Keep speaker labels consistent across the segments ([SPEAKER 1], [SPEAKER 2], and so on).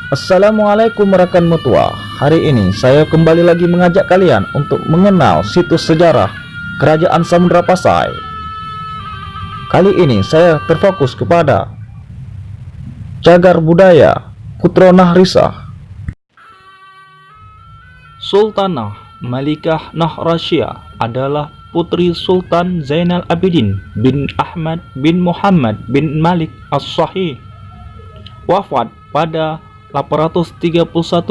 [SPEAKER 1] Assalamualaikum warahmatullahi wabarakatuh. Hari ini saya kembali lagi mengajak kalian untuk mengenal situs sejarah Kerajaan Samudra Pasai. Kali ini saya terfokus kepada cagar budaya Putra Nahrisah. Sultanah Malikah Nahrasyah adalah putri Sultan Zainal Abidin bin Ahmad bin Muhammad bin Malik As-Sahih, wafat pada 831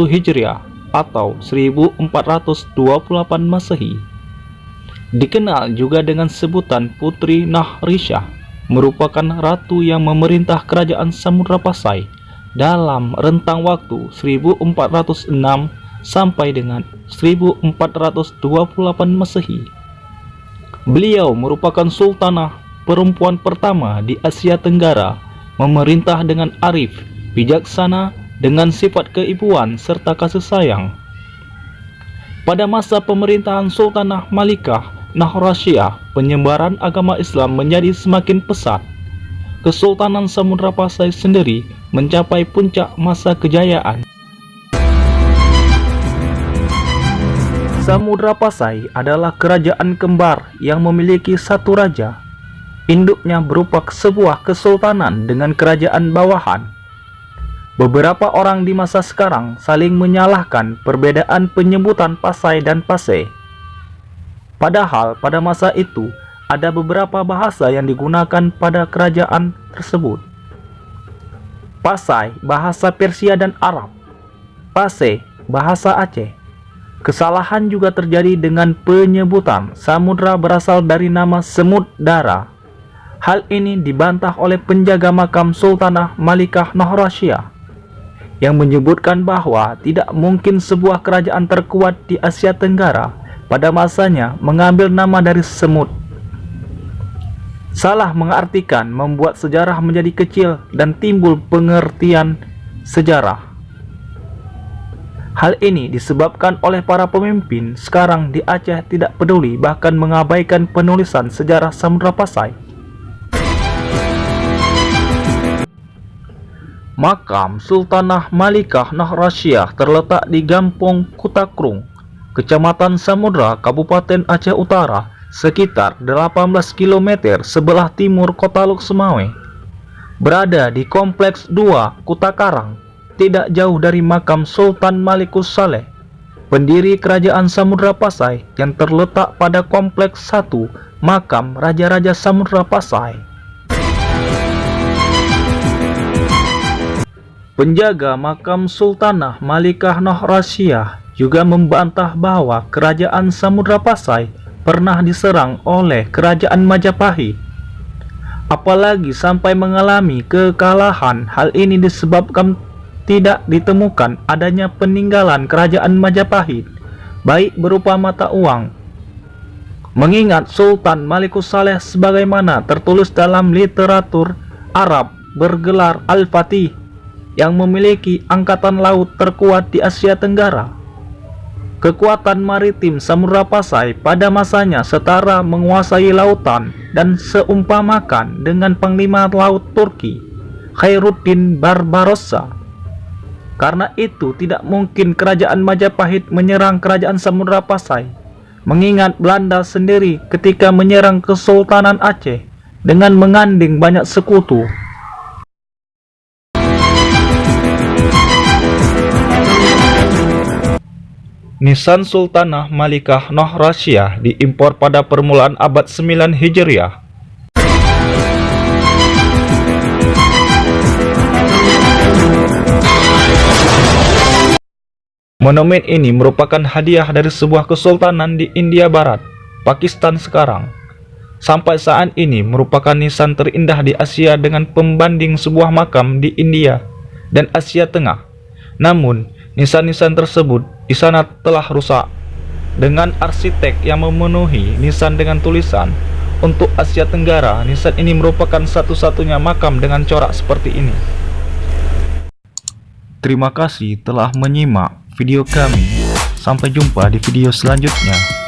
[SPEAKER 1] Hijriah atau 1428 Masehi. Dikenal juga dengan sebutan Putri Nahrisah, merupakan ratu yang memerintah kerajaan Samudra Pasai dalam rentang waktu 1406 sampai dengan 1428 Masehi. Beliau merupakan sultanah perempuan pertama di Asia Tenggara, memerintah dengan arif, bijaksana, dengan sifat keibuan serta kasih sayang. Pada masa pemerintahan Sultanah Malikah Nahrasyah, penyebaran agama Islam menjadi semakin pesat. Kesultanan Samudra Pasai sendiri mencapai puncak masa kejayaan. Samudra Pasai adalah kerajaan kembar yang memiliki satu raja. Induknya berupa sebuah kesultanan dengan kerajaan bawahan. Beberapa orang di masa sekarang saling menyalahkan perbedaan penyebutan Pasai dan Pasai. Padahal pada masa itu ada beberapa bahasa yang digunakan pada kerajaan tersebut. Pasai bahasa Persia dan Arab, Pasai bahasa Aceh. Kesalahan juga terjadi dengan penyebutan samudra berasal dari nama Semut Dara. Hal ini dibantah oleh penjaga makam Sultanah Malikah Nahrasyah, yang menyebutkan bahwa tidak mungkin sebuah kerajaan terkuat di Asia Tenggara pada masanya mengambil nama dari semut. Salah mengartikan membuat sejarah menjadi kecil dan timbul pengertian sejarah. Hal ini disebabkan oleh para pemimpin sekarang di Aceh tidak peduli, bahkan mengabaikan penulisan sejarah Samudra Pasai. Makam Sultanah Malikah Nahrasyah terletak di Gampong Kutakrung, Kecamatan Samudra, Kabupaten Aceh Utara, sekitar 18 km sebelah timur Kota Luk Semawe. Berada di Kompleks 2 Kutakarang, tidak jauh dari makam Sultan Malikus Saleh, pendiri Kerajaan Samudra Pasai, yang terletak pada Kompleks 1 Makam Raja-Raja Samudra Pasai. Penjaga makam Sultanah Malikah Nahrasyah juga membantah bahwa kerajaan Samudra Pasai pernah diserang oleh kerajaan Majapahit, apalagi sampai mengalami kekalahan. Hal ini disebabkan tidak ditemukan adanya peninggalan kerajaan Majapahit, baik berupa mata uang. Mengingat Sultan Malikus Saleh sebagaimana tertulis dalam literatur Arab bergelar Al-Fatih, yang memiliki angkatan laut terkuat di Asia Tenggara. Kekuatan maritim Samudra Pasai pada masanya setara menguasai lautan dan seumpamakan dengan Panglima Laut Turki, Khairuddin Barbarossa. Karena itu tidak mungkin kerajaan Majapahit menyerang kerajaan Samudra Pasai, mengingat Belanda sendiri ketika menyerang Kesultanan Aceh dengan menganding banyak sekutu. Nisan Sultanah Malikah Nahrasyah diimpor pada permulaan abad 9 Hijriah. Monumen ini merupakan hadiah dari sebuah kesultanan di India Barat, Pakistan sekarang. Sampai saat ini merupakan nisan terindah di Asia dengan pembanding sebuah makam di India dan Asia Tengah. Namun, nisan-nisan tersebut di sana telah rusak. Dengan arsitek yang memenuhi nisan dengan tulisan, untuk Asia Tenggara, nisan ini merupakan satu-satunya makam dengan corak seperti ini. Terima kasih telah menyimak video kami. Sampai jumpa di video selanjutnya.